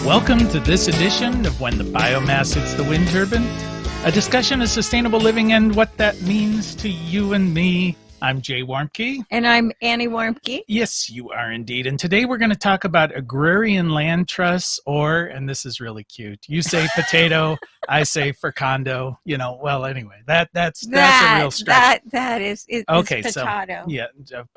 Welcome to this edition of When the Biomass Hits the Wind Turbine, a discussion of sustainable living and what that means to you and me. I'm Jay Warmke. And I'm Annie Warmke. Yes, you are indeed. And today we're going to talk about agrarian land trusts, or, and this is really cute, you say potato, I say for condo, well, anyway, that's a real stretch. That is okay, potato. So, yeah,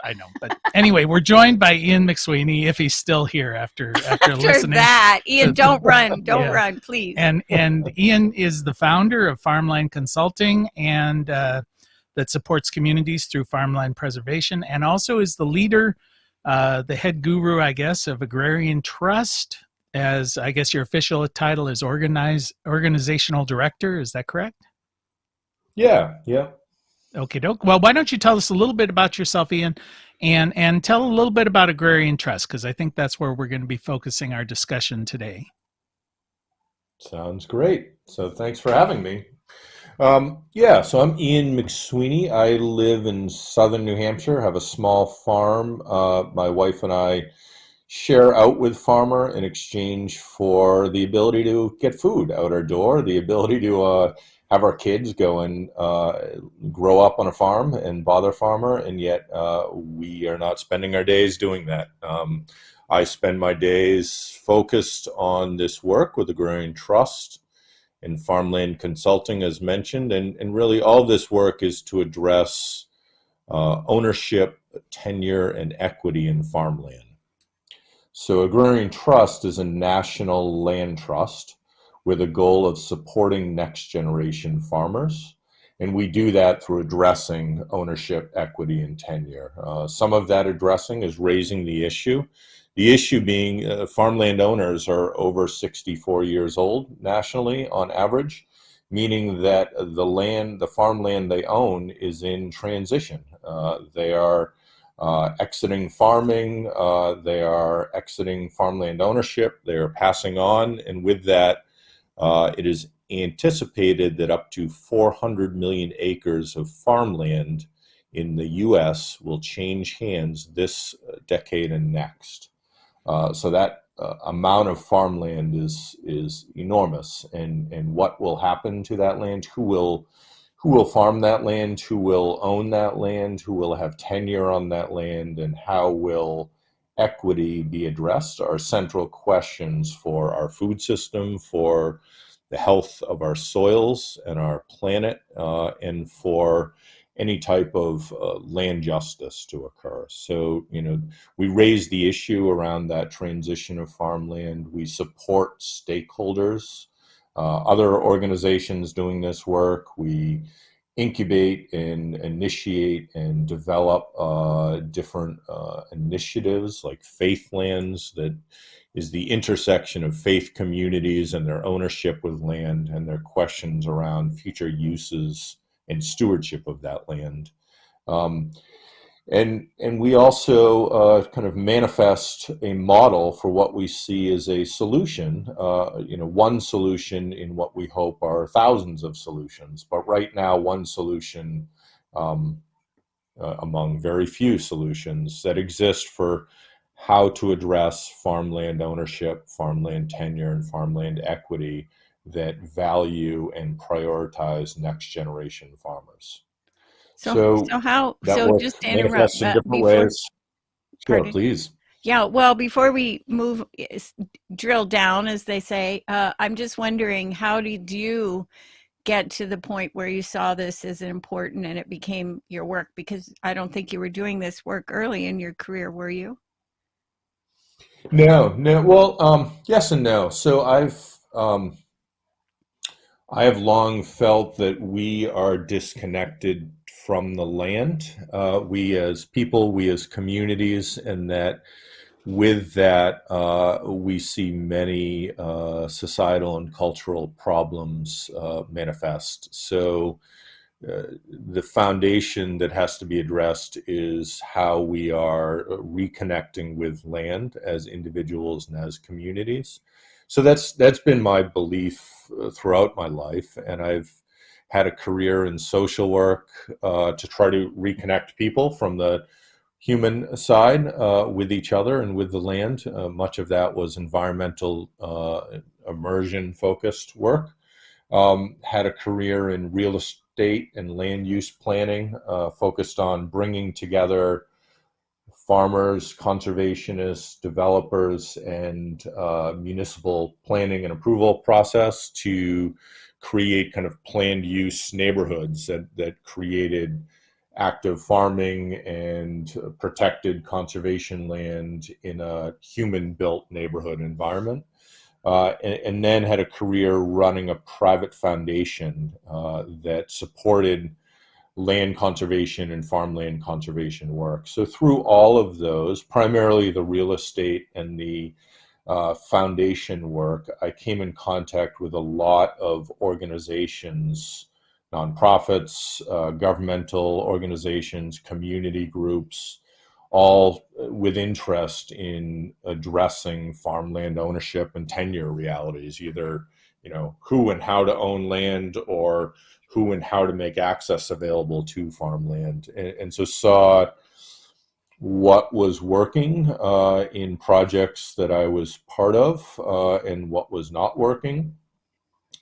I know. But anyway, we're joined by Ian McSweeney, if he's still here after listening. That, Ian, don't run, run, please. And Ian is the founder of Farmland Consulting and that supports communities through farmland preservation, and also is the leader, the head guru, I guess, of Agrarian Trust, as I guess your official title is organizational director. Is that correct? Yeah. Okay, doke. Well, why don't you tell us a little bit about yourself, Ian, and tell a little bit about Agrarian Trust, because I think that's where we're going to be focusing our discussion today. Sounds great. So thanks for having me. So I'm Ian McSweeney. I live in southern New Hampshire, have a small farm. My wife and I share out with farmer in exchange for the ability to get food out our door, the ability to have our kids go and grow up on a farm and bother farmer, and yet we are not spending our days doing that. I spend my days focused on this work with Agrarian Trust and farmland consulting, as mentioned, and really all this work is to address ownership, tenure, and equity in farmland. So Agrarian Trust is a national land trust with a goal of supporting next generation farmers, and we do that through addressing ownership, equity, and tenure. Some of that addressing is raising the issue. The issue being farmland owners are over 64 years old nationally on average, meaning that the farmland they own is in transition. They are exiting farming, they are exiting farmland ownership, they are passing on, and with that, it is anticipated that up to 400 million acres of farmland in the U.S. will change hands this decade and next. So that amount of farmland is enormous, and what will happen to that land? Who will farm that land? Who will own that land? Who will have tenure on that land? And how will equity be addressed? Are central questions for our food system, for the health of our soils and our planet, and for any type of land justice to occur. So, we raise the issue around that transition of farmland. We support stakeholders, other organizations doing this work. We incubate and initiate and develop different initiatives like Faithlands, that is the intersection of faith communities and their ownership with land and their questions around future uses and stewardship of that land. And we also kind of manifest a model for what we see as a solution, one solution in what we hope are thousands of solutions. But right now, one solution among very few solutions that exist for how to address farmland ownership, farmland tenure, and farmland equity that value and prioritize next generation farmers. So just to interrupt in different ways. Sure, please. Yeah, well, before we drill down, as they say, I'm just wondering, how did you get to the point where you saw this as important and it became your work? Because I don't think you were doing this work early in your career, were you? No. Well, yes and no. So I have long felt that we are disconnected from the land, we as people, we as communities, and that with that, we see many societal and cultural problems manifest. So the foundation that has to be addressed is how we are reconnecting with land as individuals and as communities. So that's been my belief throughout my life, and I've had a career in social work to try to reconnect people from the human side with each other and with the land. Much of that was environmental immersion focused work. Had a career in real estate and land use planning, focused on bringing together farmers, conservationists, developers, and municipal planning and approval process to create kind of planned use neighborhoods that created active farming and protected conservation land in a human-built neighborhood environment. And then had a career running a private foundation that supported land conservation and farmland conservation work. So through all of those, primarily the real estate and the foundation work, I came in contact with a lot of organizations, nonprofits, governmental organizations, community groups, all with interest in addressing farmland ownership and tenure realities, either, who and how to own land, or who and how to make access available to farmland. And so saw what was working in projects that I was part of, and what was not working.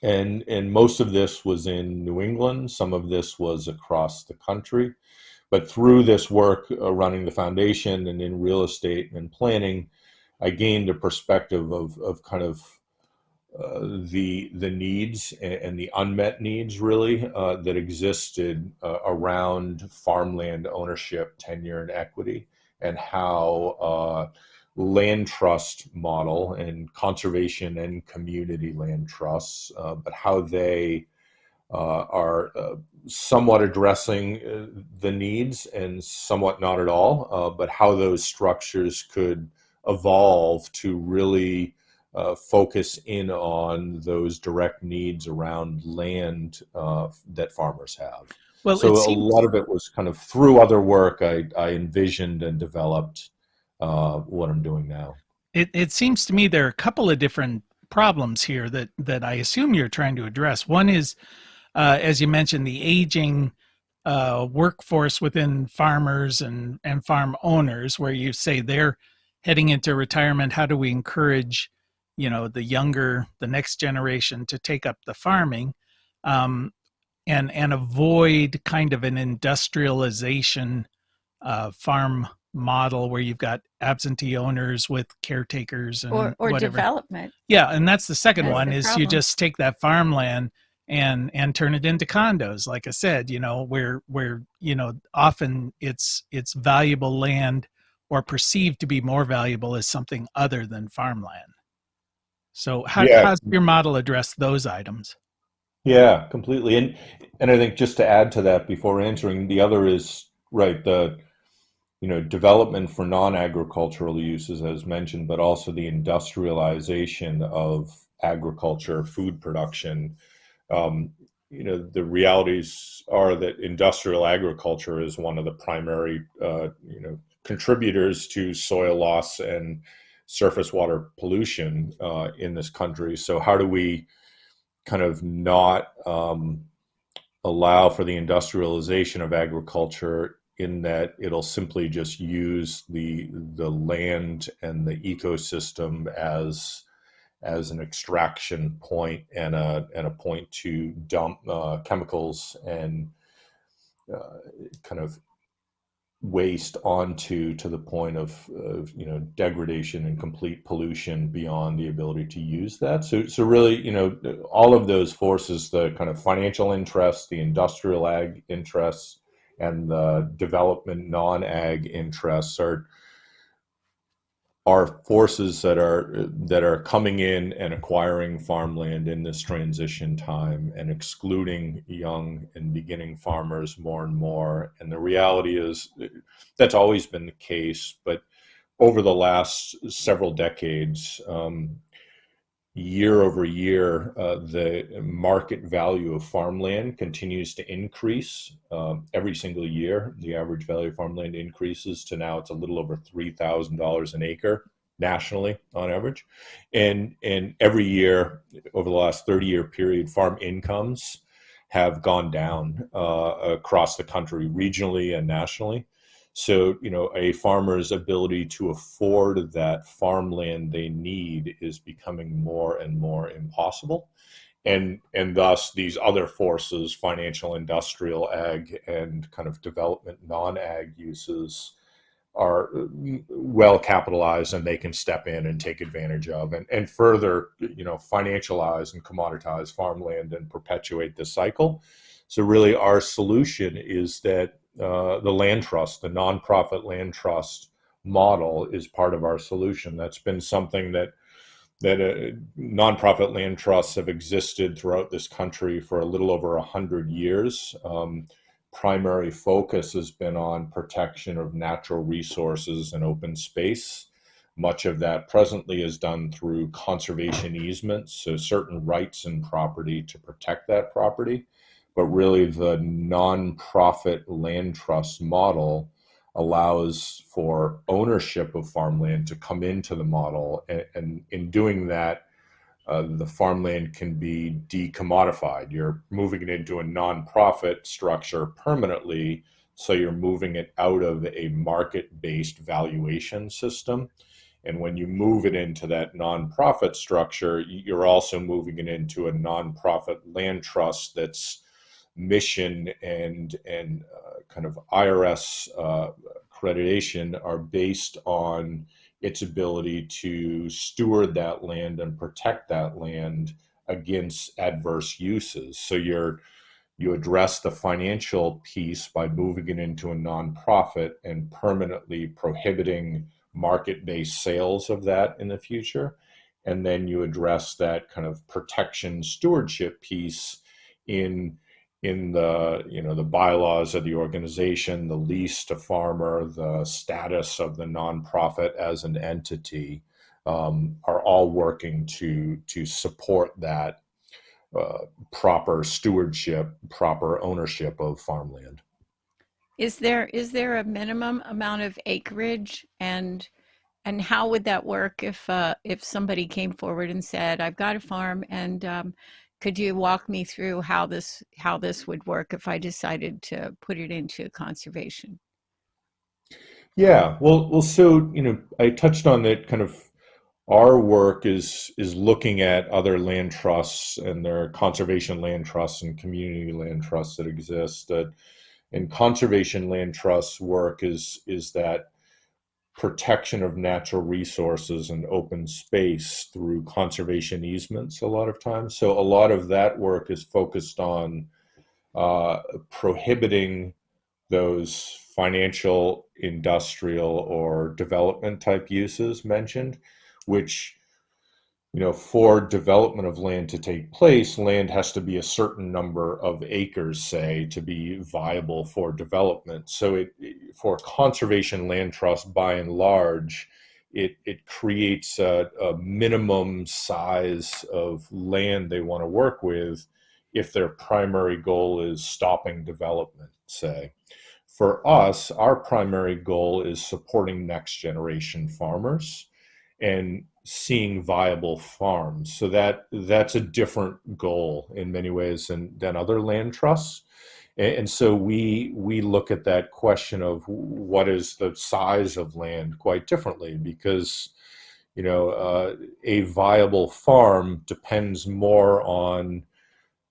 And most of this was in New England. Some of this was across the country. But through this work running the foundation and in real estate and planning, I gained a perspective of kind of the needs and the unmet needs, really, that existed around farmland ownership, tenure, and equity, and how land trust model and conservation and community land trusts, but how they are somewhat addressing the needs and somewhat not at all, but how those structures could evolve to really focus in on those direct needs around land that farmers have. Well, So it a seems lot of it was kind of through other work I envisioned and developed what I'm doing now. it seems to me there are a couple of different problems here that I assume you're trying to address. One is, as you mentioned, the aging workforce within farmers and farm owners, where you say they're heading into retirement. How do we encourage, the next generation to take up the farming, and avoid kind of an industrialization farm model where you've got absentee owners with caretakers and or whatever. development. Yeah, and that's the second That's one, the is you problem. just take that farmland and turn it into condos. Like I said, where often it's valuable land, or perceived to be more valuable, as something other than farmland. So Yeah, how's your model address those items? yeah, completely. And I think just to add to that before answering, the other is right, the development for non-agricultural uses, as mentioned, but also the industrialization of agriculture, food production. Um, the realities are that industrial agriculture is one of the primary, contributors to soil loss and surface water pollution in this country. So how do we kind of not allow for the industrialization of agriculture, in that it'll simply just use the land and the ecosystem as an extraction point and a point to dump chemicals and kind of waste onto, to the point of degradation and complete pollution beyond the ability to use that. So really, all of those forces, the kind of financial interests, the industrial ag interests, and the development non-ag interests are forces that are coming in and acquiring farmland in this transition time and excluding young and beginning farmers more and more. And the reality is that's always been the case, but over the last several decades, year over year, the market value of farmland continues to increase. Every single year, the average value of farmland increases to now it's a little over $3,000 an acre nationally on average. And every year over the last 30-year period, farm incomes have gone down across the country, regionally and nationally. So, a farmer's ability to afford that farmland they need is becoming more and more impossible. And thus these other forces, financial, industrial, ag, and kind of development non-ag uses are well capitalized, and they can step in and take advantage of and further, financialize and commoditize farmland and perpetuate the cycle. So really our solution is that the land trust, the nonprofit land trust model is part of our solution. That's been something that nonprofit land trusts have existed throughout this country for a little over 100 years. Primary focus has been on protection of natural resources and open space. Much of that presently is done through conservation easements, so certain rights in property to protect that property. But really the nonprofit land trust model allows for ownership of farmland to come into the model. And in doing that, the farmland can be decommodified. You're moving it into a nonprofit structure permanently, so you're moving it out of a market-based valuation system. And when you move it into that nonprofit structure, you're also moving it into a nonprofit land trust that's mission and kind of IRS accreditation are based on its ability to steward that land and protect that land against adverse uses. So you address the financial piece by moving it into a nonprofit and permanently prohibiting market-based sales of that in the future. And then you address that kind of protection stewardship piece in the bylaws of the organization, the lease to farmer, the status of the nonprofit as an entity, are all working to support that proper stewardship, proper ownership of farmland. Is there a minimum amount of acreage, and how would that work if somebody came forward and said, "I've got a farm, and could you walk me through how this would work if I decided to put it into conservation?" Yeah, well, so I touched on that. Kind of our work is looking at other land trusts, and there are conservation land trusts and community land trusts that exist. And conservation land trusts work is that protection of natural resources and open space through conservation easements a lot of times. So a lot of that work is focused on prohibiting those financial, industrial, or development type uses mentioned, which, for development of land to take place, land has to be a certain number of acres, say, to be viable for development. So for conservation land trust, by and large, it creates a minimum size of land they want to work with if their primary goal is stopping development, say. For us, our primary goal is supporting next generation farmers and seeing viable farms. So that's a different goal in many ways than other land trusts. And so we look at that question of what is the size of land quite differently, because a viable farm depends more on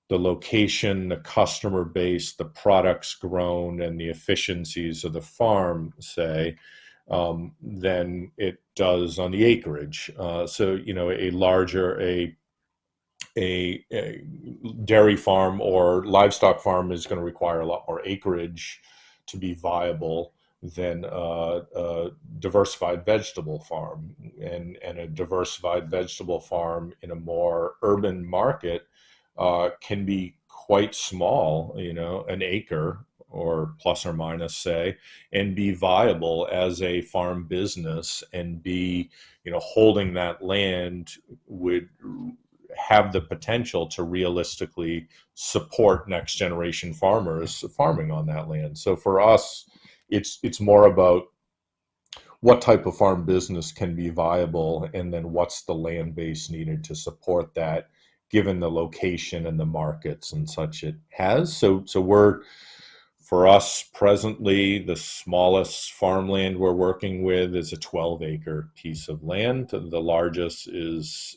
the location, the customer base, the products grown, and the efficiencies of the farm, say, than it does on the acreage. So, a dairy farm or livestock farm is going to require a lot more acreage to be viable than a diversified vegetable farm. And a diversified vegetable farm in a more urban market can be quite small, an acre or plus or minus, say, and be viable as a farm business, and be, holding that land would have the potential to realistically support next generation farmers farming on that land. So for us, it's more about what type of farm business can be viable, and then what's the land base needed to support that, given the location and the markets and such it has. So we're For us, presently, the smallest farmland we're working with is a 12-acre piece of land. The largest is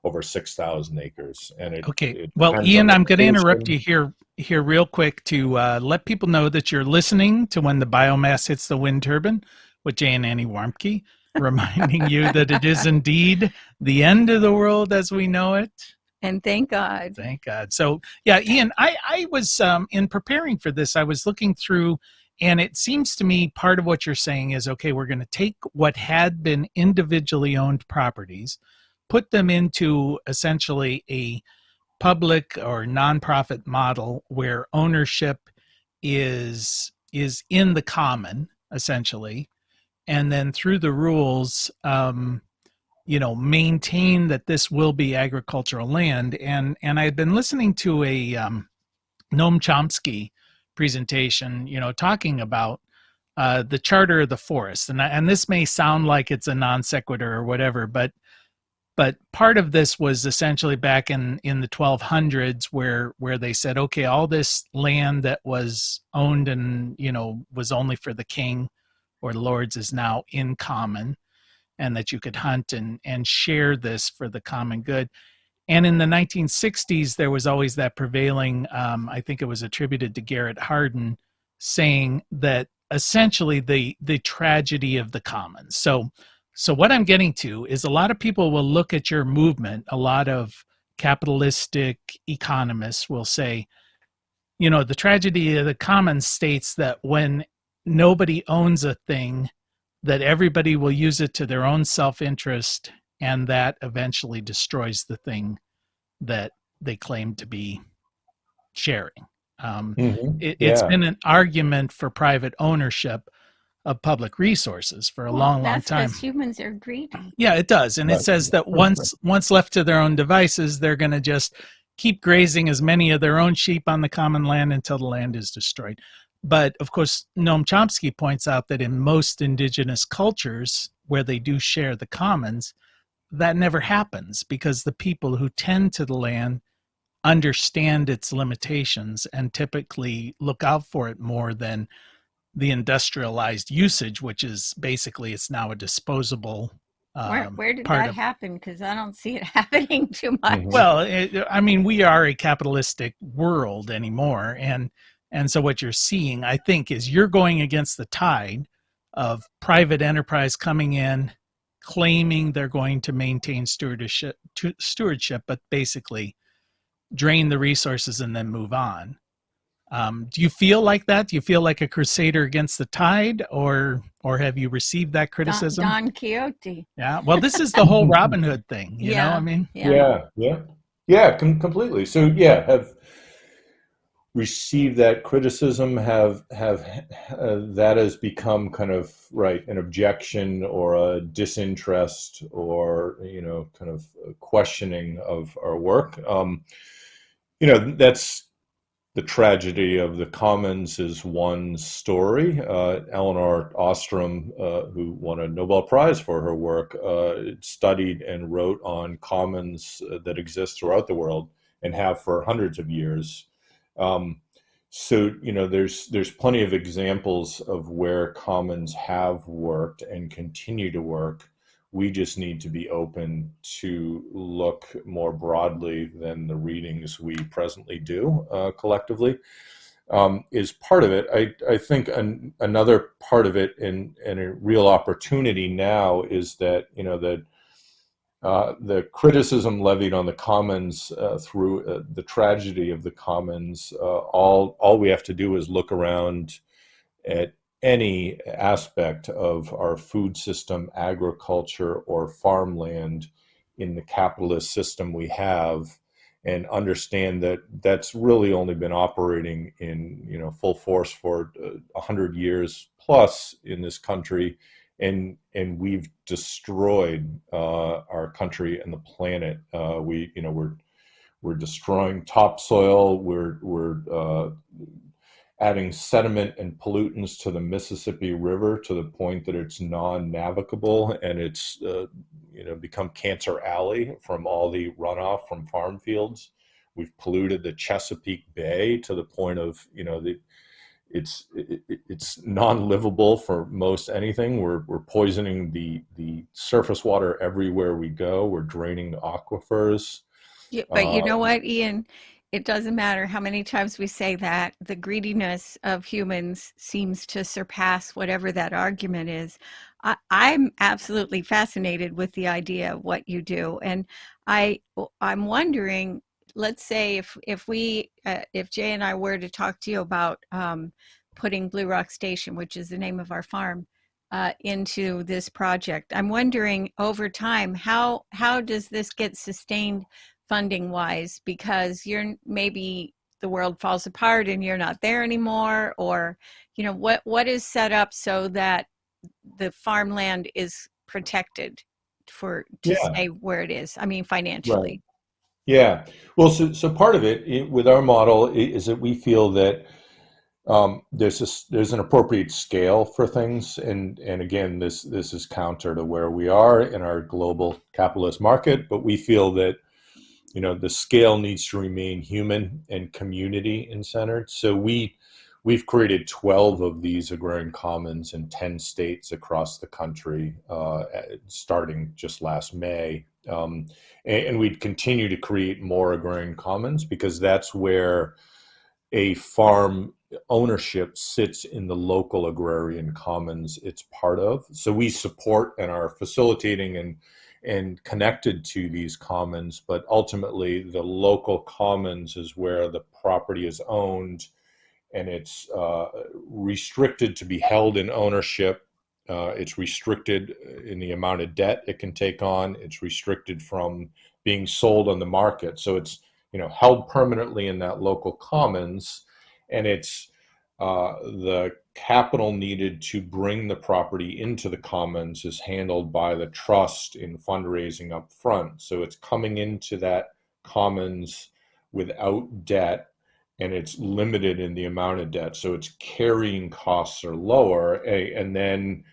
over 6,000 acres, and Okay. it Well, depends on Ian, the I'm going to interrupt location. you here real quick to let people know that you're listening to When the Biomass Hits the Wind Turbine with Jay and Annie Warmke, reminding you that it is indeed the end of the world as we know it. And thank God. Thank God. So, yeah, Ian, I was in preparing for this, I was looking through, and it seems to me part of what you're saying is, okay, we're going to take what had been individually owned properties, put them into essentially a public or nonprofit model where ownership is in the common essentially, and then through the rules, maintain that this will be agricultural land. And I had been listening to a Noam Chomsky presentation, talking about the charter of the forest, and this may sound like it's a non sequitur or whatever, but part of this was essentially back in the 1200s where they said, okay, all this land that was owned and was only for the king or lords is now in common, and that you could hunt and share this for the common good. And in the 1960s, there was always that prevailing, I think it was attributed to Garrett Hardin, saying that essentially the tragedy of the commons. So what I'm getting to is a lot of people will look at your movement, a lot of capitalistic economists will say, the tragedy of the commons states that when nobody owns a thing, that everybody will use it to their own self-interest, and that eventually destroys the thing that they claim to be sharing. It's Yeah. been an argument for private ownership of public resources for a Well, long that's time. because humans are greedy. Yeah, it does. And it Right. says that once left to their own devices, they're going to just keep grazing as many of their own sheep on the common land until the land is destroyed. But of course, Noam Chomsky points out that in most indigenous cultures where they do share the commons, that never happens because the people who tend to the land understand its limitations and typically look out for it more than the industrialized usage, which is basically it's now a disposable Where did part that of. happen? Because I don't see it happening too much. Well, I mean, we are a capitalistic world anymore, and so what you're seeing, I think, is you're going against the tide of private enterprise coming in, claiming they're going to maintain stewardship, but basically drain the resources and then move on. Do you feel like that? Do you feel like a crusader against the tide, or have you received that criticism? Don Quixote. Yeah. Well, this is the whole Robin Hood thing, I Yeah, mean, yeah. Yeah, yeah, yeah, completely. So yeah, have received that criticism. Have that has become kind of right an objection or a disinterest or kind of a questioning of our work. That's the tragedy of the commons is one story. Eleanor Ostrom, who won a Nobel Prize for her work, studied and wrote on commons that exist throughout the world and have for hundreds of years. Um, there's plenty of examples of where commons have worked and continue to work. We just need to be open to look more broadly than the readings we presently do collectively. Is part of it. I think another part of it, and a real opportunity now, is that the criticism levied on the commons through the tragedy of the commons. All we have to do is look around at any aspect of our food system, agriculture, or farmland in the capitalist system we have, and understand that that's really only been operating in full force for 100 years plus in this country, and we've destroyed our country and the planet. We're destroying topsoil. We're adding sediment and pollutants to the Mississippi River to the point that it's non-navigable, and it's become Cancer Alley from all the runoff from farm fields. We've polluted the Chesapeake Bay to the point of it's non-livable for most anything. We're poisoning the surface water everywhere we go. We're draining aquifers. Yeah, but you Uh, know what, Ian? It doesn't matter how many times we say that. The greediness of humans seems to surpass whatever that argument is. I'm absolutely fascinated with the idea of what you do, and I'm wondering. Let's say if Jay and I were to talk to you about putting Blue Rock Station, which is the name of our farm, into this project. I'm wondering over time how does this get sustained funding wise, because you're maybe the world falls apart and you're not there anymore, or what is set up so that the farmland is protected for to yeah, stay where it is, I mean right. financially. Yeah. Well, so part of it with our model is that we feel that there's an appropriate scale for things, and again, this is counter to where we are in our global capitalist market, but we feel that the scale needs to remain human and community and centered. So we've created 12 of these agrarian commons in 10 states across the country, starting just last May. And we'd continue to create more agrarian commons because that's where a farm ownership sits in the local agrarian commons it's part of. So we support and are facilitating and connected to these commons, but ultimately the local commons is where the property is owned, and it's restricted to be held in ownership. It's restricted in the amount of debt it can take on. It's restricted from being sold on the market. So it's held permanently in that local commons, and it's the capital needed to bring the property into the commons is handled by the trust in fundraising up front. So it's coming into that commons without debt, and it's limited in the amount of debt. So its carrying costs are lower, and then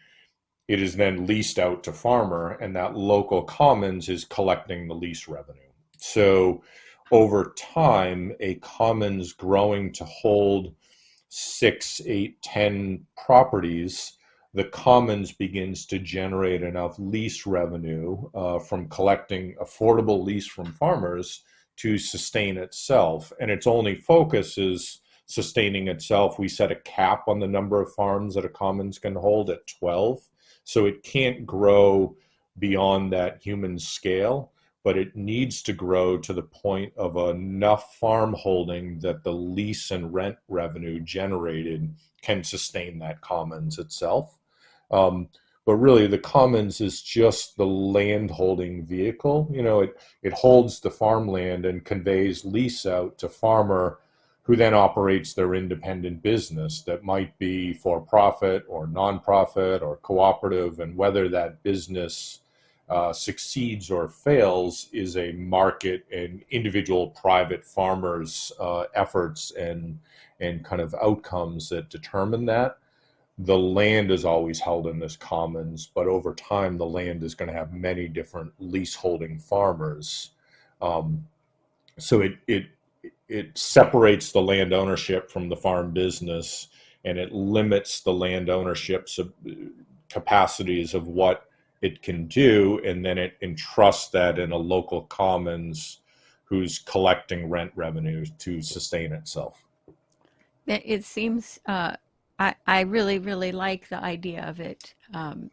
it is then leased out to farmer, and that local commons is collecting the lease revenue. So over time, a commons growing to hold 6, 8, 10 properties, the commons begins to generate enough lease revenue from collecting affordable lease from farmers to sustain itself. And its only focus is sustaining itself. We set a cap on the number of farms that a commons can hold at 12. So it can't grow beyond that human scale, but it needs to grow to the point of enough farm holding that the lease and rent revenue generated can sustain that commons itself. But really, the commons is just the land holding vehicle. It holds the farmland and conveys lease out to farmer, who then operates their independent business that might be for profit or nonprofit or cooperative, and whether that business succeeds or fails is a market and individual private farmers' efforts and kind of outcomes that determine that. The land is always held in this commons, but over time, the land is going to have many different leaseholding farmers. Um, so it separates the land ownership from the farm business, and it limits the land ownership's capacities of what it can do, and then it entrusts that in a local commons who's collecting rent revenue to sustain itself. It seems I really, really like the idea of it.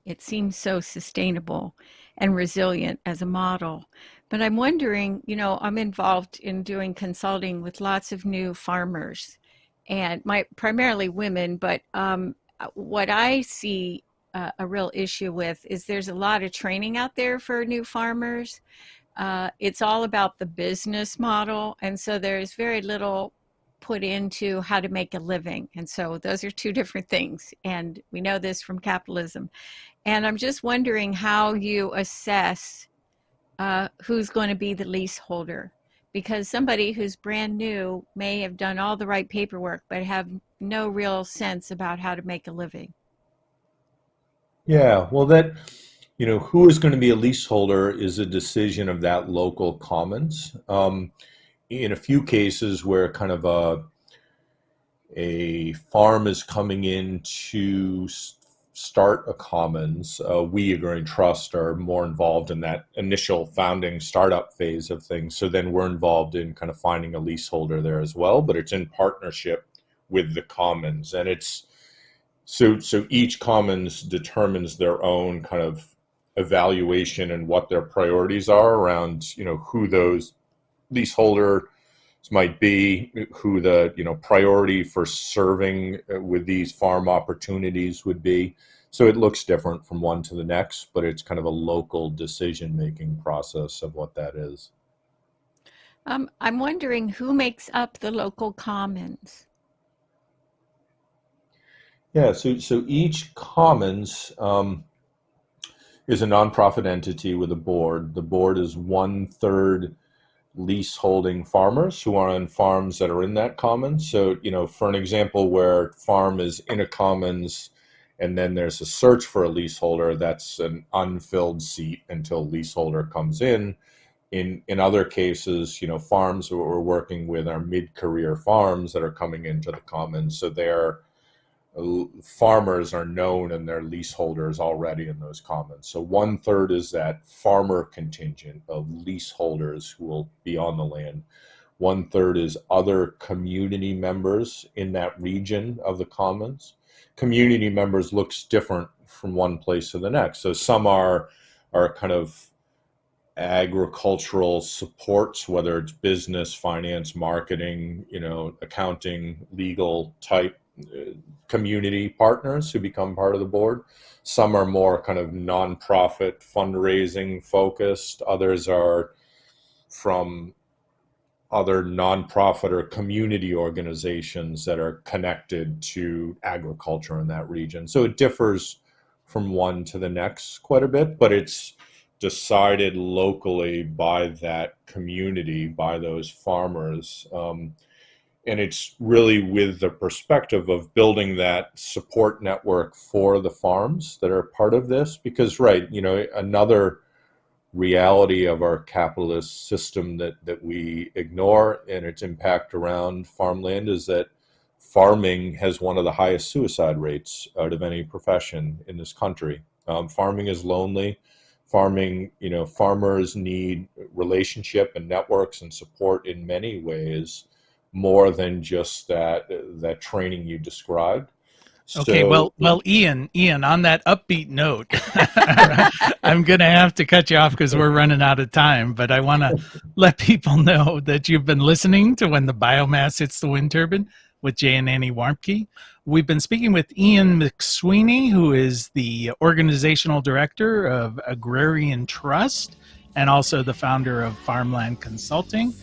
It seems so sustainable and resilient as a model. But I'm wondering, I'm involved in doing consulting with lots of new farmers, and primarily women. But what I see a real issue with is there's a lot of training out there for new farmers. It's all about the business model, and so there's very little put into how to make a living. And so those are two different things. And we know this from capitalism. And I'm just wondering how you assess who's going to be the leaseholder. Because somebody who's brand new may have done all the right paperwork, but have no real sense about how to make a living. Yeah, well, who is going to be a leaseholder is a decision of that local commons. In a few cases where kind of a farm is coming in to start a commons, we, Agrarian Trust, are more involved in that initial founding startup phase of things. So then we're involved in kind of finding a leaseholder there as well, but it's in partnership with the commons. And it's so each commons determines their own kind of evaluation and what their priorities are around, who those leaseholder might be, who the priority for serving with these farm opportunities would be. So it looks different from one to the next, but it's kind of a local decision-making process of what that is. I'm wondering who makes up the local commons? Yeah, so each commons is a nonprofit entity with a board. The board is 1/3 leaseholding farmers who are on farms that are in that commons. So, for an example where farm is in a commons and then there's a search for a leaseholder, that's an unfilled seat until leaseholder comes in. In other cases, farms that we're working with are mid-career farms that are coming into the commons. So their farmers are known and they're leaseholders already in those commons. So 1/3 is that farmer contingent of leaseholders who will be on the land. 1/3 is other community members in that region of the commons. Community members looks different from one place to the next. So some are kind of agricultural supports, whether it's business, finance, marketing, accounting, legal type community partners who become part of the board. Some are more kind of nonprofit fundraising focused. Others are from other nonprofit or community organizations that are connected to agriculture in that region. So it differs from one to the next quite a bit, but it's decided locally by that community, by those farmers. And it's really with the perspective of building that support network for the farms that are part of this. Because, right, another reality of our capitalist system that we ignore and its impact around farmland is that farming has one of the highest suicide rates out of any profession in this country. Farming is lonely. Farmers need relationship and networks and support in many ways, more than just that training you described. Okay, So, well, Ian, on that upbeat note, I'm going to have to cut you off because we're running out of time, but I want to let people know that you've been listening to When the Biomass Hits the Wind Turbine with Jay and Annie Warmke. We've been speaking with Ian McSweeney, who is the organizational director of Agrarian Trust and also the founder of Farmland Consulting.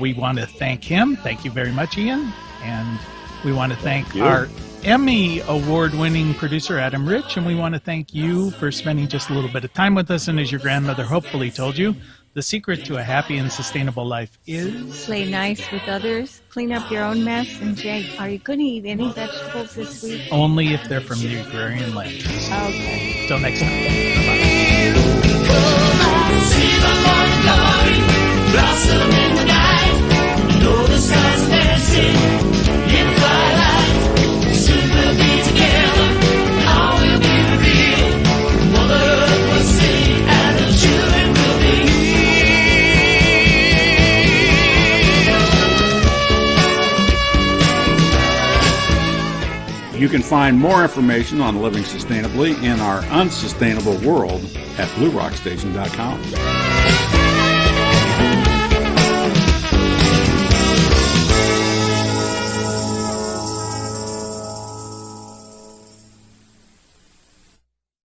We want to thank him. Thank you very much, Ian. And we want to thank our Emmy award-winning producer, Adam Rich. And we want to thank you for spending just a little bit of time with us. And as your grandmother hopefully told you, the secret to a happy and sustainable life is... Play nice with others, clean up your own mess. And Jay, are you going to eat any vegetables this week? Only if they're from the agrarian land. Okay. Till next time. Bye-bye. Blossom in the night, the stars dancing in the twilight. Soon we'll be together, all will be real. Mother Earth will sing, and the children will be You can find more information on living sustainably in our unsustainable world at bluerockstation.com.